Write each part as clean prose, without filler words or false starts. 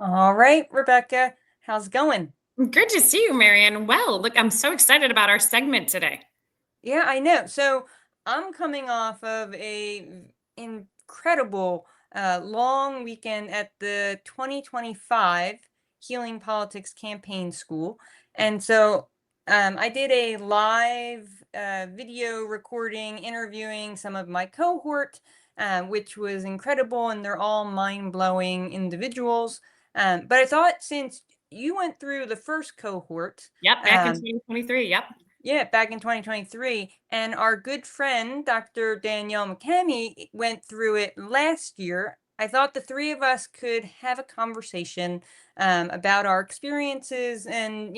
All right, Rebecca, how's it going? Good to see you, Marion. Well, look, I'm so excited about our segment today. Yeah, I know. So I'm coming off of incredible long weekend at the 2025 Healing Politics Campaign School. And so I did a live video recording interviewing some of my cohort, which was incredible, and they're all mind-blowing individuals. But I thought since you went through the first cohort, Yep, back in 2023. Yep. yeah, back in 2023. And our good friend, Dr. Danielle McCamey, went through it last year. I thought the three of us could have a conversation about our experiences and,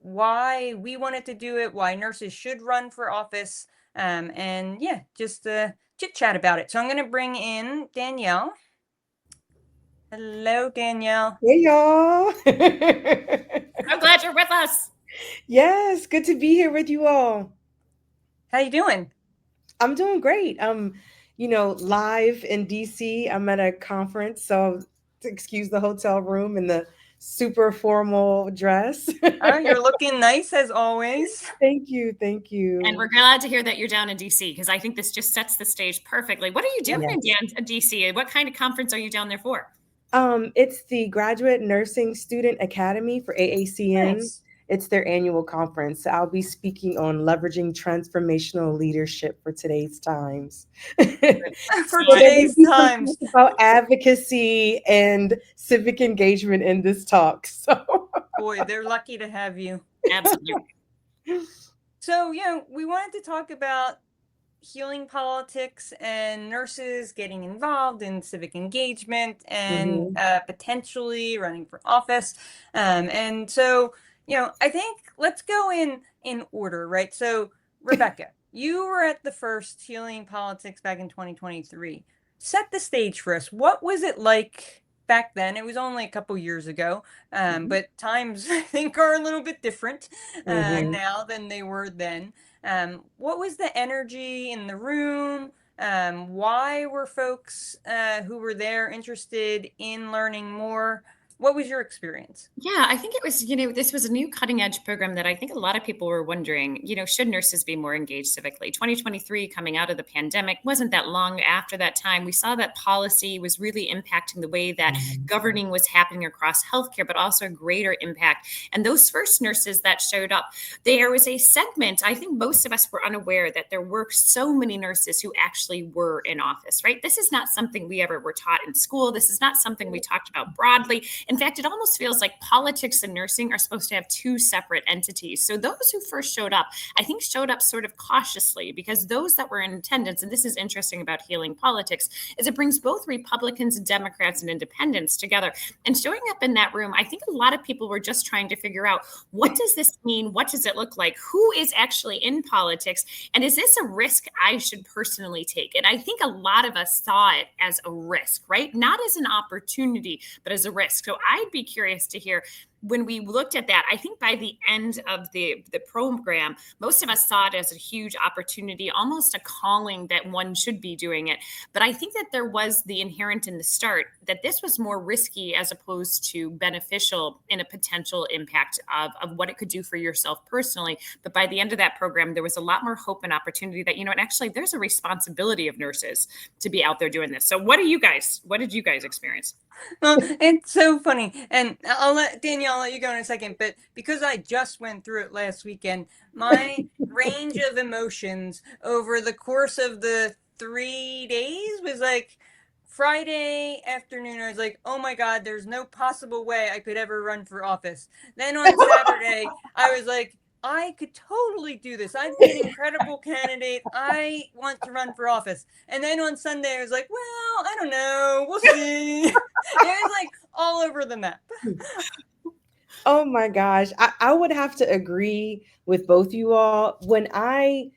why we wanted to do it, why nurses should run for office, and yeah, just chit chat about it. So I'm going to bring in Danielle. Hello, Danielle. Hey y'all. I'm glad you're with us. Yes, good to be here with you all. How you doing? I'm doing great. Live in DC. I'm at a conference, so excuse the hotel room and the super formal dress. Oh, you're looking nice as always. Thank you, thank you. And we're glad to hear that you're down in DC because I think this just sets the stage perfectly. What are you doing in DC? What kind of conference are you down there for? It's the Graduate Nursing Student Academy for AACN. Nice. It's their annual conference. I'll be speaking on leveraging transformational leadership for today's times. For today's times. About advocacy and civic engagement in this talk. So, Boy, they're lucky to have you. Absolutely. So, we wanted to talk about healing politics and nurses getting involved in civic engagement and potentially running for office. And so, I think let's go in order, right? So, Rebecca, you were at the first Healing Politics back in 2023. Set the stage for us. What was it like back then? It was only a couple years ago, but times I think are a little bit different now than they were then. What was the energy in the room? Why were folks who were there interested in learning more? What was your experience? Yeah, I think it was, this was a new cutting edge program that I think a lot of people were wondering, should nurses be more engaged civically? 2023, coming out of the pandemic, wasn't that long after that time. We saw that policy was really impacting the way that governing was happening across healthcare, but also a greater impact. And those first nurses that showed up, there was a segment, I think most of us were unaware that there were so many nurses who actually were in office, right? This is not something we ever were taught in school. This is not something we talked about broadly. In fact, it almost feels like politics and nursing are supposed to have two separate entities. So those who first showed up, I think showed up sort of cautiously because those that were in attendance, and this is interesting about healing politics, is it brings both Republicans, Democrats, and independents together. And showing up in that room, I think a lot of people were just trying to figure out, what does this mean? What does it look like? Who is actually in politics? And is this a risk I should personally take? And I think a lot of us saw it as a risk, right? Not as an opportunity, but as a risk. So I'd be curious to hear, when we looked at that, I think by the end of the program, most of us saw it as a huge opportunity, almost a calling that one should be doing it. But I think that there was the inherent in the start that this was more risky as opposed to beneficial in a potential impact of what it could do for yourself personally. But by the end of that program, there was a lot more hope and opportunity that, and actually there's a responsibility of nurses to be out there doing this. So what did you guys experience? Well, it's so funny. And I'll let Danielle let you go in a second, but because I just went through it last weekend, my range of emotions over the course of the 3 days was like Friday afternoon, I was like, oh my God, there's no possible way I could ever run for office. Then on Saturday, I was like, I could totally do this. I'd be an incredible candidate. I want to run for office. And then on Sunday, I was like, well, I don't know. We'll see. It was like all over the map. Oh my gosh. I would have to agree with both you all. When I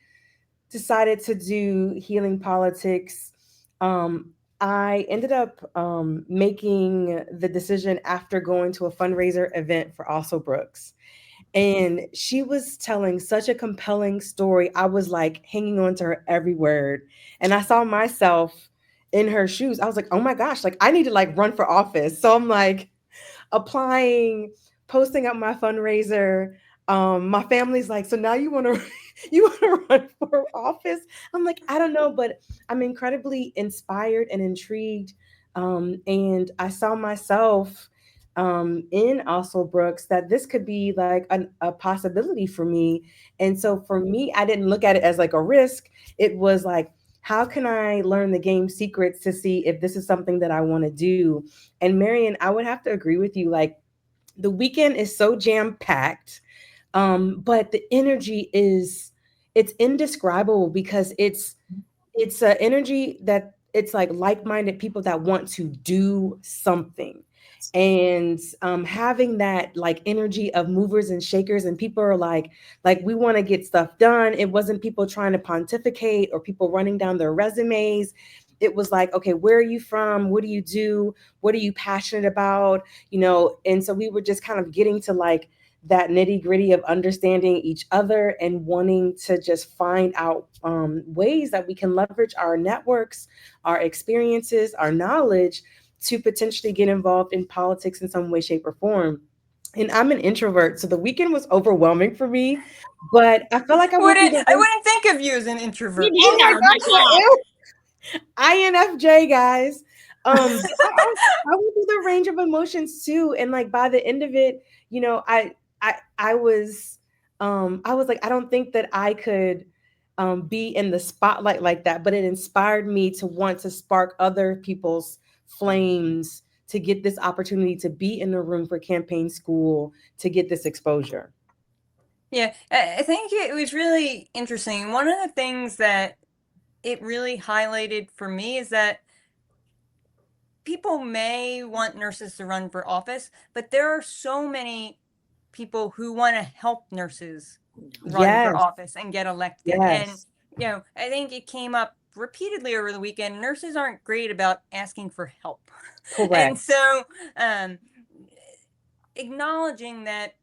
decided to do healing politics, I ended up making the decision after going to a fundraiser event for Also Brooks. And she was telling such a compelling story. I was like hanging on to her every word. And I saw myself in her shoes. I was like, oh my gosh, like I need to like run for office. So I'm like, applying, posting up my fundraiser. My family's like, so now you want to you want to run for office? I'm like, I don't know, but I'm incredibly inspired and intrigued. And I saw myself in also Brooks that this could be like a possibility for me. And so for me, I didn't look at it as like a risk. It was like, how can I learn the game secrets to see if this is something that I want to do? And Marion, I would have to agree with you. Like, the weekend is so jam packed, but the energy is, it's indescribable because it's an energy that it's like-minded people that want to do something. And having that like energy of movers and shakers, and people are like we want to get stuff done. It wasn't people trying to pontificate or people running down their resumes. It was like, okay, where are you from? What do you do? What are you passionate about? And so we were just kind of getting to like that nitty gritty of understanding each other and wanting to just find out ways that we can leverage our networks, our experiences, our knowledge to potentially get involved in politics in some way, shape, or form. And I'm an introvert, so the weekend was overwhelming for me, but I felt like I went through I wouldn't think of you as an introvert. Me oh my neither. gosh, INFJ, guys. I went through the range of emotions too, and like by the end of it, I was like, I don't think that I could be in the spotlight like that, but it inspired me to want to spark other people's flames to get this opportunity to be in the room for campaign school, to get this exposure. Yeah, I think it was really interesting. One of the things that it really highlighted for me is that people may want nurses to run for office, but there are so many people who want to help nurses run for Yes, office and get elected. And, yes, I think it came up repeatedly over the weekend. Nurses aren't great about asking for help. And correct. so, acknowledging that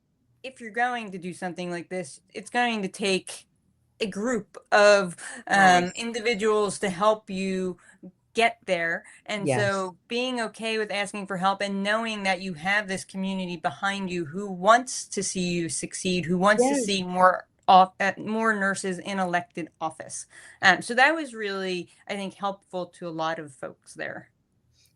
if you're going to do something like this, it's going to take a group of Right. individuals to help you get there. And Yes, so being okay with asking for help and knowing that you have this community behind you who wants to see you succeed, who wants to yes. see more nurses in elected office. So that was really, I think, helpful to a lot of folks there.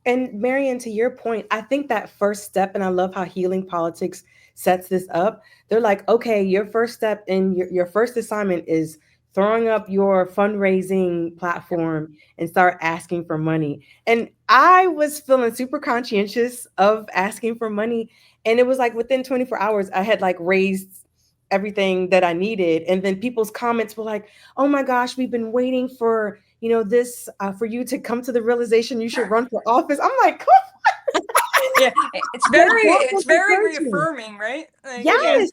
And Marion, to your point, I think that first step, and I love how healing politics sets this up. They're like, okay, your first step in your first assignment is throwing up your fundraising platform and start asking for money. And I was feeling super conscientious of asking for money. And it was like within 24 hours, I had like raised everything that I needed. And then people's comments were like, oh my gosh, we've been waiting for this for you to come to the realization you should run for office. I'm like, Yeah, it's was very encouraging. reaffirming, right? Like, Yes,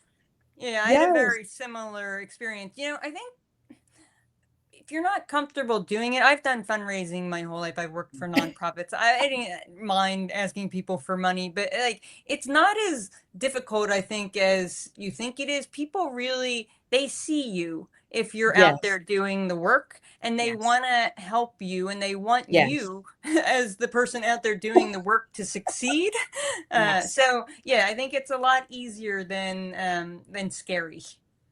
yeah, I had a yes, very similar experience. I think if you're not comfortable doing it, I've done fundraising my whole life. I've worked for nonprofits. I didn't mind asking people for money, but like it's not as difficult, I think, as you think it is. People really they see you if you're out yes, there doing the work and they Yes. want to help you and they want yes, you as the person out there doing the work to succeed. Yes. So yeah, I think it's a lot easier than scary.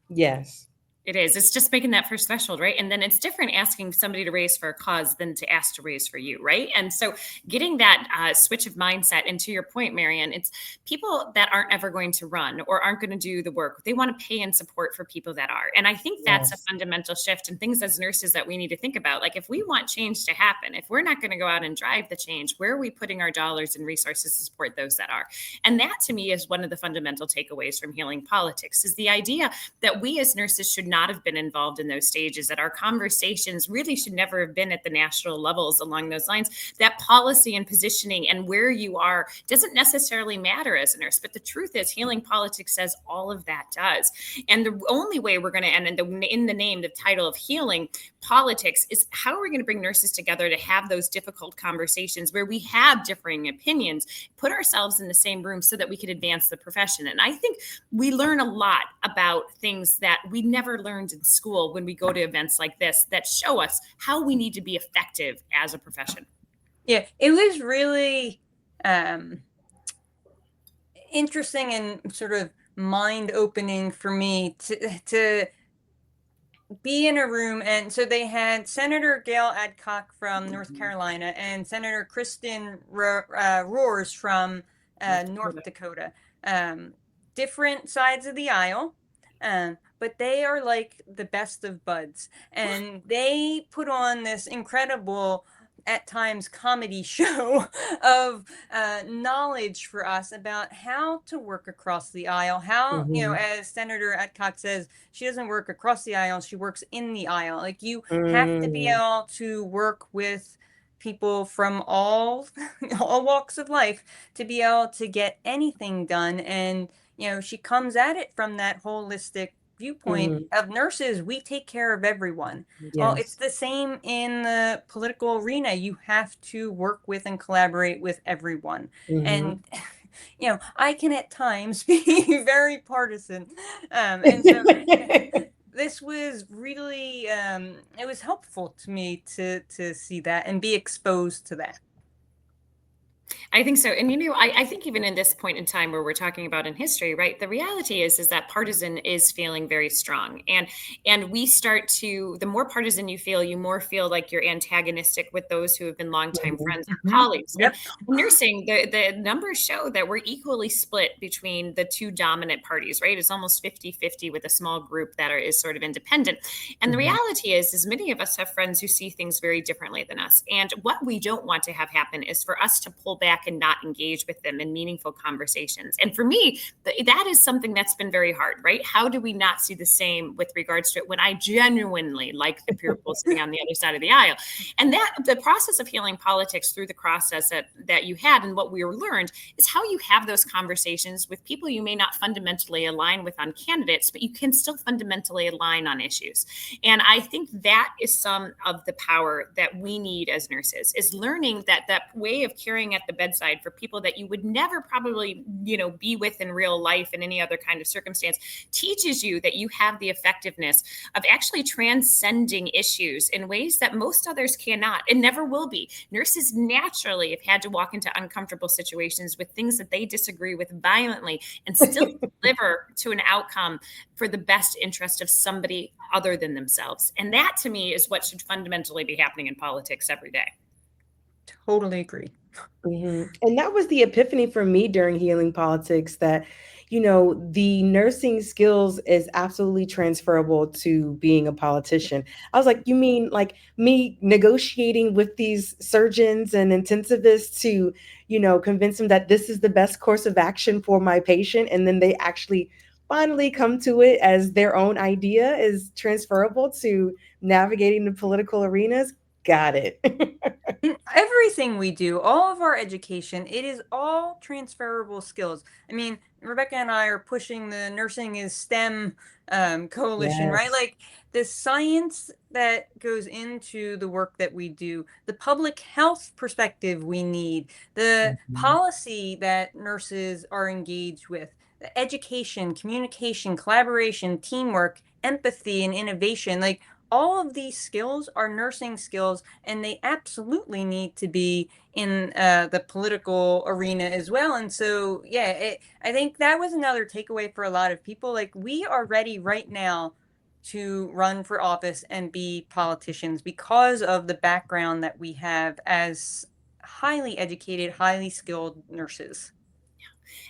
yes, It is. It's just making that first threshold, right? And then it's different asking somebody to raise for a cause than to ask to raise for you, right? And so getting that switch of mindset, and to your point, Marion, it's people that aren't ever going to run or aren't going to do the work. They want to pay and support for people that are. And I think that's a yes, fundamental shift and things as nurses that we need to think about. Like if we want change to happen, if we're not going to go out and drive the change, where are we putting our dollars and resources to support those that are? And that to me is one of the fundamental takeaways from healing politics is the idea that we as nurses should not have been involved in those stages, that our conversations really should never have been at the national levels along those lines, that policy and positioning and where you are doesn't necessarily matter as a nurse. But the truth is, healing politics says all of that does. And the only way we're going to end in the name, the title of healing politics is how are we going to bring nurses together to have those difficult conversations where we have differing opinions, put ourselves in the same room so that we can advance the profession. And I think we learn a lot about things that we never learned in school when we go to events like this that show us how we need to be effective as a profession. Yeah, it was really interesting and sort of mind-opening for me to be in a room. And so they had Senator Gail Adcock from North Carolina and Senator Kristen Roars from North Dakota. Different sides of the aisle, but they are like the best of buds. And they put on this incredible, at times, comedy show of knowledge for us about how to work across the aisle. How, as Senator Adcock says, she doesn't work across the aisle, she works in the aisle. Like, you have to be able to work with people from all walks of life to be able to get anything done. And she comes at it from that holistic viewpoint of nurses. We take care of everyone. Well, it's the same in the political arena. You have to work with and collaborate with everyone. And I can at times be very partisan. And so this was really, it was helpful to me to see that and be exposed to that. I think so. And, I think even in this point in time where we're talking about in history, right, the reality is that partisan is feeling very strong. And we start to, the more partisan you feel, you more feel like you're antagonistic with those who have been longtime friends or colleagues. Yep. And nursing, the numbers show that we're equally split between the two dominant parties, right? It's almost 50-50 with a small group that is sort of independent. And the reality is many of us have friends who see things very differently than us. And what we don't want to have happen is for us to pull back and not engage with them in meaningful conversations. And for me, that is something that's been very hard, right? How do we not see the same with regards to it when I genuinely like the people sitting on the other side of the aisle? And that the process of healing politics through the process that you had and what we learned is how you have those conversations with people you may not fundamentally align with on candidates, but you can still fundamentally align on issues. And I think that is some of the power that we need as nurses, is learning that way of caring at the bedside for people that you would never probably, be with in real life in any other kind of circumstance, teaches you that you have the effectiveness of actually transcending issues in ways that most others cannot and never will be. Nurses naturally have had to walk into uncomfortable situations with things that they disagree with violently and still deliver to an outcome for the best interest of somebody other than themselves. And that, to me, is what should fundamentally be happening in politics every day. Totally agree. And that was the epiphany for me during healing politics, that, the nursing skills is absolutely transferable to being a politician. I was like, you mean like me negotiating with these surgeons and intensivists to, convince them that this is the best course of action for my patient, and then they actually finally come to it as their own idea, is transferable to navigating the political arenas? Got it. Everything we do, all of our education, it is all transferable skills. I mean, Rebecca and I are pushing the Nursing is STEM coalition, right? Like, the science that goes into the work that we do, the public health perspective we need, the policy that nurses are engaged with, the education, communication, collaboration, teamwork, empathy, and innovation. Like, all of these skills are nursing skills, and they absolutely need to be in the political arena as well. And so, I think that was another takeaway for a lot of people. Like, we are ready right now to run for office and be politicians because of the background that we have as highly educated, highly skilled nurses.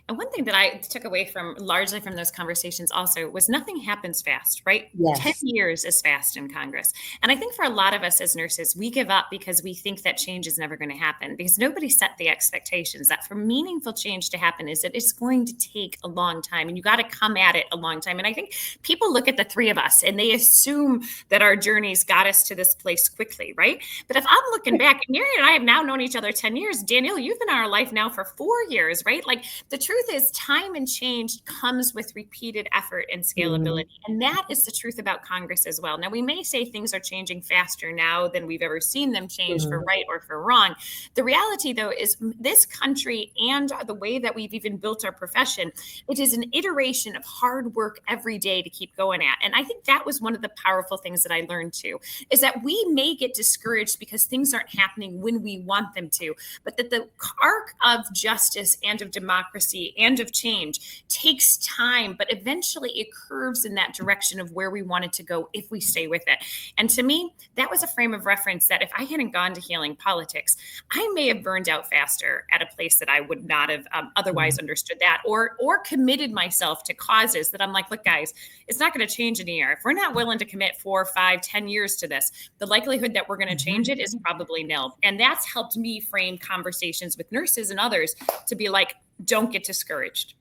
And one thing that I took away largely from those conversations also was nothing happens fast, right? Yes. 10 years is fast in Congress. And I think for a lot of us as nurses, we give up because we think that change is never going to happen, because nobody set the expectations that for meaningful change to happen is that it's going to take a long time, and you got to come at it a long time. And I think people look at the three of us and they assume that our journeys got us to this place quickly, right? But if I'm looking back, Marion and I have now known each other 10 years. Danielle, you've been in our life now for 4 years, right? Like, the truth is, time and change comes with repeated effort and scalability. And that is the truth about Congress as well. Now, we may say things are changing faster now than we've ever seen them change for right or for wrong. The reality, though, is this country and the way that we've even built our profession, it is an iteration of hard work every day to keep going at. And I think that was one of the powerful things that I learned too, is that we may get discouraged because things aren't happening when we want them to, but that the arc of justice and of democracy democracy and of change takes time, but eventually it curves in that direction of where we want it to go if we stay with it. And to me, that was a frame of reference that if I hadn't gone to healing politics, I may have burned out faster at a place that I would not have otherwise understood that, or committed myself to causes that I'm like, look, guys, it's not going to change in a year. If we're not willing to commit 4, 5, 10 years to this, the likelihood that we're going to change it is probably nil. And that's helped me frame conversations with nurses and others to be like, don't get discouraged.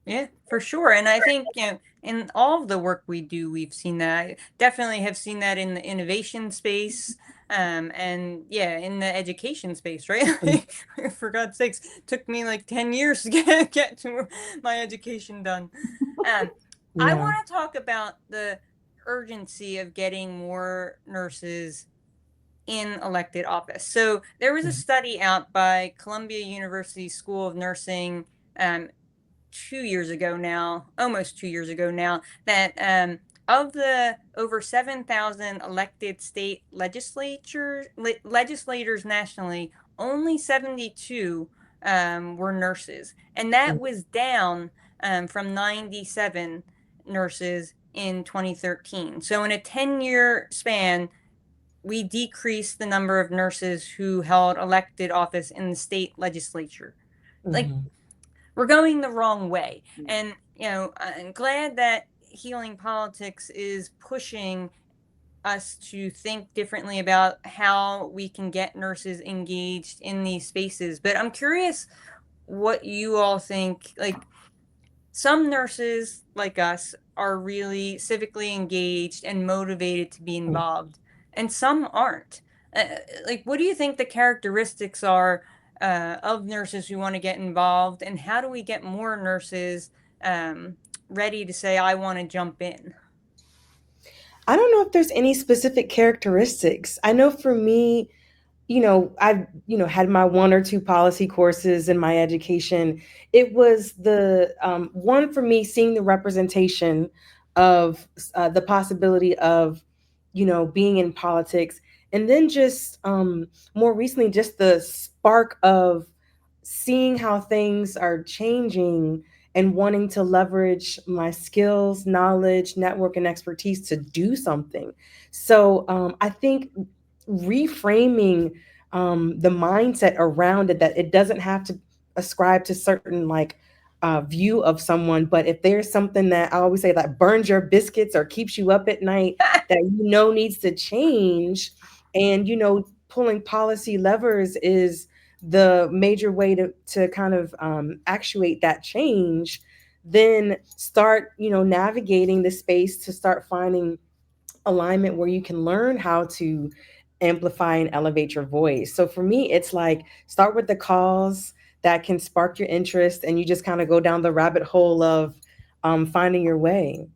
Yeah, for sure. And I think, in all of the work we do, we've seen that. I definitely have seen that in the innovation space, and yeah, in the education space, right? For God's sakes, took me like 10 years to get to my education done. I want to talk about the urgency of getting more nurses in elected office. So there was a study out by Columbia University School of Nursing, 2 years ago now, almost 2 years ago now, that of the over 7,000 elected state legislators nationally, only 72 were nurses. And that was down from 97 nurses in 2013. So in a 10-year span, we decreased the number of nurses who held elected office in the state legislature. Like, we're going the wrong way. And, I'm glad that healing politics is pushing us to think differently about how we can get nurses engaged in these spaces. But I'm curious what you all think. Like, some nurses like us are really civically engaged and motivated to be involved, and some aren't. Like, what do you think the characteristics are of nurses who want to get involved, and how do we get more nurses ready to say, I want to jump in? I don't know if there's any specific characteristics. I know for me, I've, had my 1 or 2 policy courses in my education. It was the one for me, seeing the representation of the possibility of, being in politics. And then just more recently, just the spark of seeing how things are changing and wanting to leverage my skills, knowledge, network, and expertise to do something. So I think reframing the mindset around it, that it doesn't have to ascribe to certain view of someone, but if there's something that I always say that burns your biscuits or keeps you up at night that needs to change, and pulling policy levers is the major way to kind of actuate that change, then start navigating the space to start finding alignment where you can learn how to amplify and elevate your voice. So for me, it's like, start with the cause that can spark your interest, and you just kind of go down the rabbit hole of finding your way.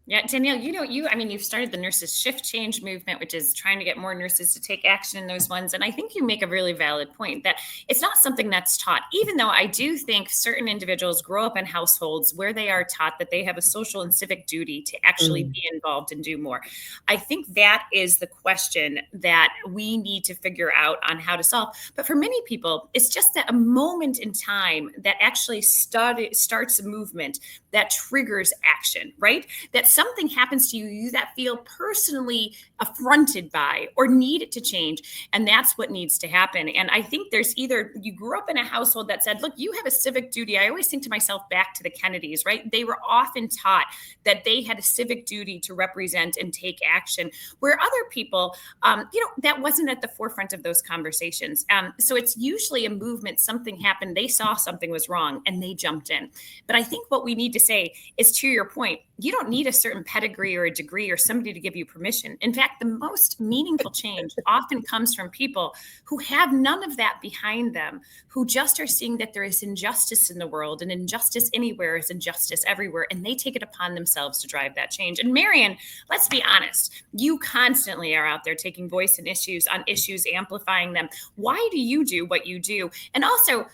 Yeah, Danielle, you've started the Nurses Shift Change movement, which is trying to get more nurses to take action in those ones. And I think you make a really valid point that it's not something that's taught, even though I do think certain individuals grow up in households where they are taught that they have a social and civic duty to actually be involved and do more. I think that is the question that we need to figure out on how to solve. But for many people, it's just that a moment in time that actually starts a movement that triggers action, right? That something happens to you that feel personally affronted by or need it to change. And that's what needs to happen. And I think there's either you grew up in a household that said, look, you have a civic duty. I always think to myself back to the Kennedys, right? They were often taught that they had a civic duty to represent and take action, where other people, that wasn't at the forefront of those conversations. So it's usually a movement, something happened, they saw something was wrong and they jumped in. But I think what we need to say is, to your point, you don't need a certain pedigree or a degree or somebody to give you permission. In fact, the most meaningful change often comes from people who have none of that behind them, who just are seeing that there is injustice in the world, and injustice anywhere is injustice everywhere, and they take it upon themselves to drive that change. And Marion, let's be honest, you constantly are out there taking voice on issues, amplifying them. Why do you do what you do? And also,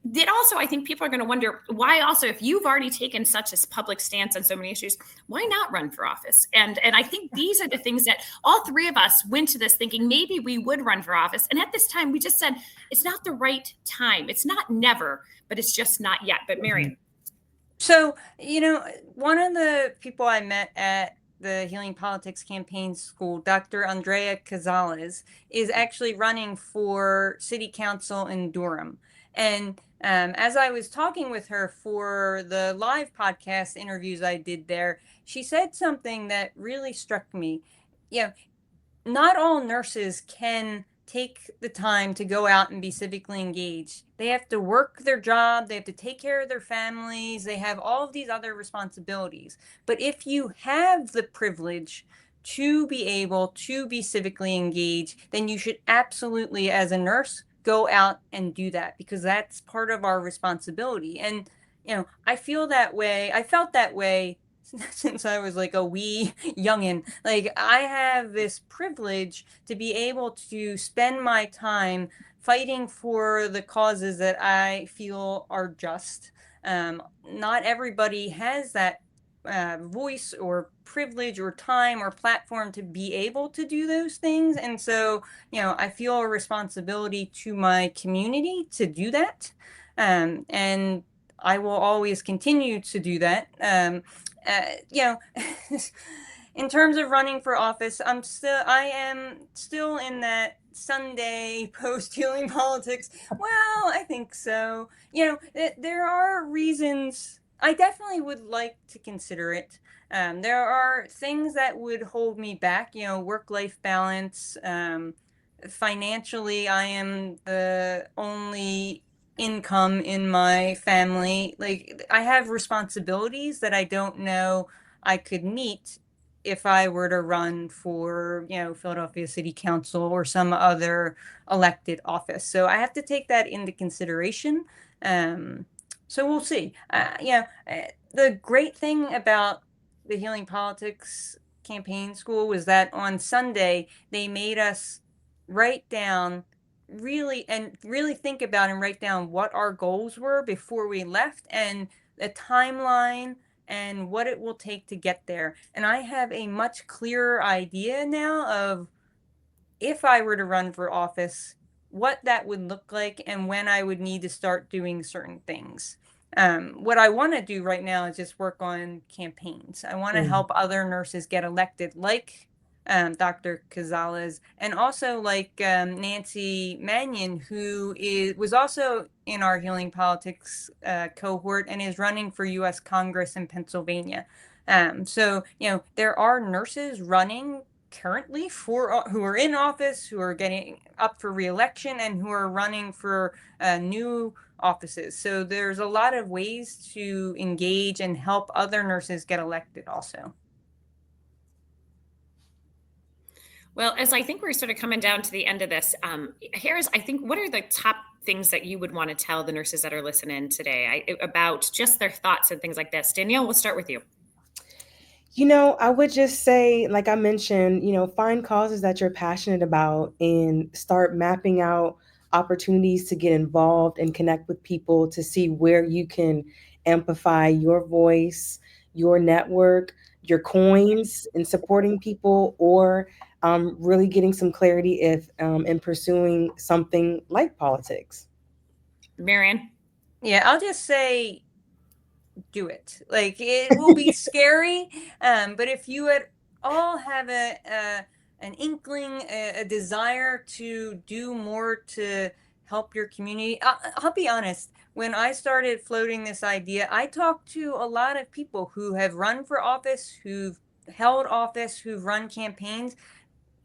that also, I think people are going to wonder why also, if you've already taken such a public stance on so many issues, why not run for office? And I think these are the things that all three of us went to this thinking maybe we would run for office. And at this time, we just said, it's not the right time. It's not never, but it's just not yet. But Marion. So, one of the people I met at the Healing Politics Campaign School, Dr. Andrea Cazales, is actually running for city council in Durham. And as I was talking with her for the live podcast interviews I did there, she said something that really struck me. Not all nurses can take the time to go out and be civically engaged. They have to work their job, they have to take care of their families, they have all of these other responsibilities. But if you have the privilege to be able to be civically engaged, then you should absolutely, as a nurse, go out and do that, because that's part of our responsibility. And I feel that way. I felt that way since I was like a wee youngin'. Like, I have this privilege to be able to spend my time fighting for the causes that I feel are just. Not everybody has that voice or privilege or time or platform to be able to do those things. And so, I feel a responsibility to my community to do that. And I will always continue to do that. In terms of running for office, I am still in that Sunday post healing politics. Well, I think so. There are reasons. I definitely would like to consider it. There are things that would hold me back, work-life balance. Financially, I am the only income in my family. Like, I have responsibilities that I don't know I could meet if I were to run for, Philadelphia City Council or some other elected office. So I have to take that into consideration. So we'll see. The great thing about the Healing Politics Campaign School was that on Sunday they made us write down really think about and write down what our goals were before we left, and a timeline and what it will take to get there. And I have a much clearer idea now of, if I were to run for office, what that would look like and when I would need to start doing certain things. What I want to do right now is just work on campaigns. I want to help other nurses get elected, like Dr. Cazales, and also like Nancy Mannion, who was also in our Healing Politics cohort and is running for U.S. Congress in Pennsylvania. So, there are nurses running currently who are in office, who are getting up for reelection, and who are running for new offices. So there's a lot of ways to engage and help other nurses get elected also. Well, as I think we're sort of coming down to the end of this, Harris, I think, what are the top things that you would want to tell the nurses that are listening today about just their thoughts and things like this? Danielle, we'll start with you. I would just say, like I mentioned, find causes that you're passionate about and start mapping out opportunities to get involved and connect with people to see where you can amplify your voice, your network, your coins in supporting people, or really getting some clarity if in pursuing something like politics. Marion? Yeah, I'll just say, do it. Like, it will be scary, but if you at all have an inkling, a desire to do more to help your community, I'll be honest. When I started floating this idea, I talked to a lot of people who have run for office, who've held office, who've run campaigns.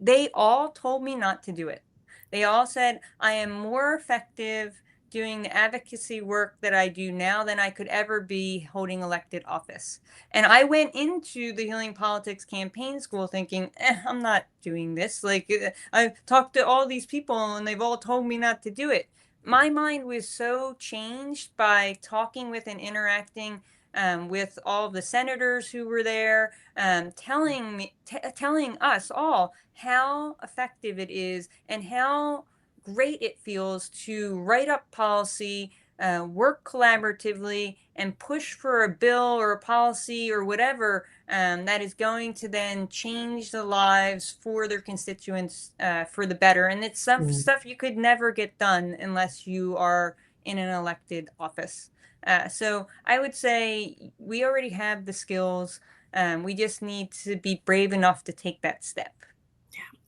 They all told me not to do it. They all said, I am more effective doing the advocacy work that I do now than I could ever be holding elected office. And I went into the Healing Politics Campaign School thinking, I'm not doing this. Like, I've talked to all these people and they've all told me not to do it. My mind was so changed by talking with and interacting with all the senators who were there, telling us all how effective it is and how great it feels to write up policy, work collaboratively and push for a bill or a policy or whatever that is going to then change the lives for their constituents for the better. And it's some stuff you could never get done unless you are in an elected office. So I would say we already have the skills. We just need to be brave enough to take that step.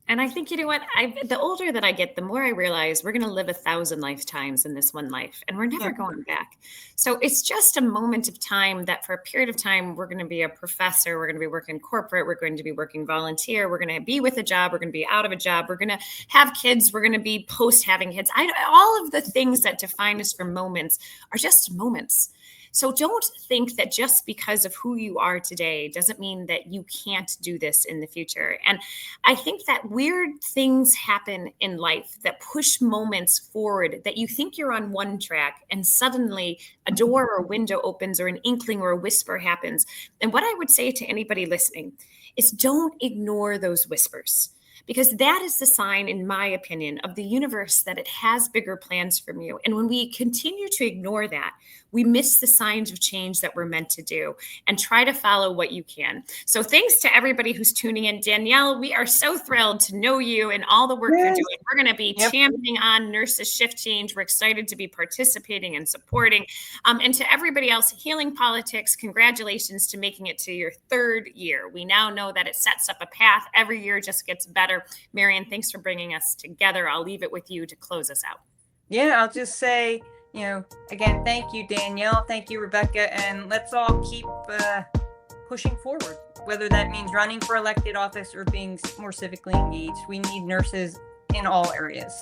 And I think, you know what, the older that I get, the more I realize we're going to live 1,000 lifetimes in this one life, and we're never going back. So it's just a moment of time that for a period of time, we're going to be a professor, we're going to be working corporate, we're going to be working volunteer, we're going to be with a job, we're going to be out of a job, we're going to have kids, we're going to be post having kids. All of the things that define us for moments are just moments. So don't think that just because of who you are today doesn't mean that you can't do this in the future. And I think that weird things happen in life that push moments forward, that you think you're on one track and suddenly a door or a window opens or an inkling or a whisper happens. And what I would say to anybody listening is don't ignore those whispers. Because that is the sign, in my opinion, of the universe that it has bigger plans for you. And when we continue to ignore that, we miss the signs of change that we're meant to do, and try to follow what you can. So thanks to everybody who's tuning in. Danielle, we are so thrilled to know you and all the work you're doing. We're going to be championing on nurses shift change. We're excited to be participating and supporting. And to everybody else, Healing Politics, congratulations to making it to your 3rd year. We now know that it sets up a path. Every year just gets better. Marion, thanks for bringing us together. I'll leave it with you to close us out. Yeah, I'll just say, again, thank you, Danielle. Thank you, Rebecca. And let's all keep pushing forward, whether that means running for elected office or being more civically engaged. We need nurses in all areas.